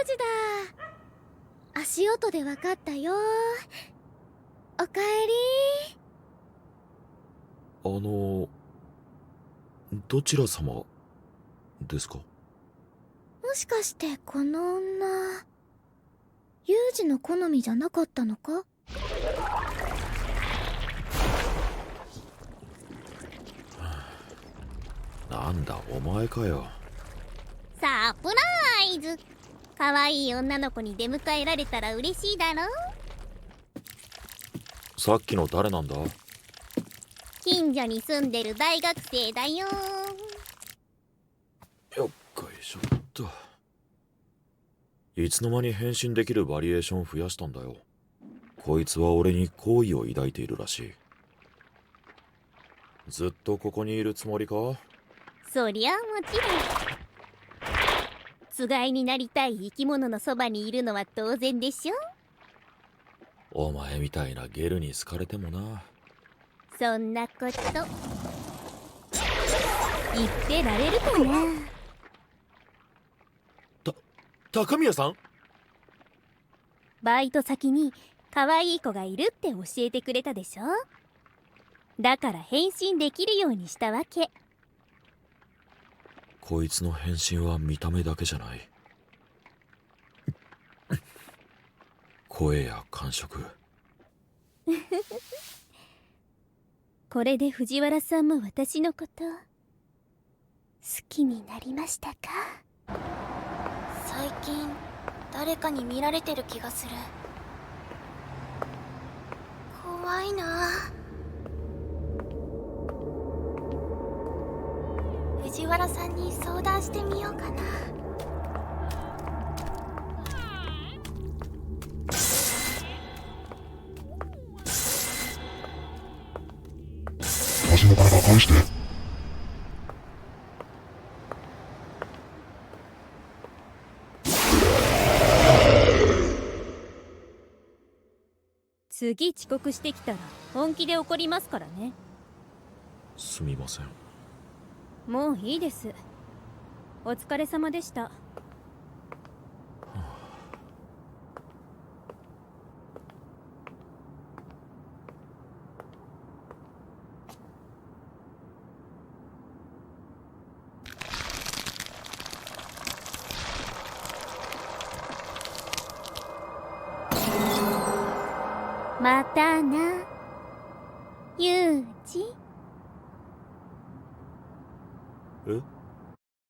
ジだ。足音でわかったよ。おかえり。どちら様ですか？もしかしてこの女、ユージの好みじゃなかったのか？なんだお前かよ。サプライズ。可愛い女の子に出迎えられたら嬉しいだろ。さっきの誰なんだ？近所に住んでる大学生だよ。よっこいしょっと。いつの間に変身できるバリエーション増やしたんだよ。こいつは俺に好意を抱いているらしい。ずっとここにいるつもりか？そりゃもちろん。つがいになりたい生き物のそばにいるのは当然でしょ。お前みたいなゲルに好かれてもな。そんなこと言ってられるかな。高宮さん？バイト先に可愛い子がいるって教えてくれたでしょ。だから変身できるようにしたわけ。こいつの変身は見た目だけじゃない。声や感触。これで藤原さんも私のこと好きになりましたか？最近誰かに見られてる気がする。怖いな。藤原さんに相談してみようかな。足の体返して。次遅刻してきたら本気で怒りますからね。すみません。もういいです。お疲れ様でした。またな、ユージ。え？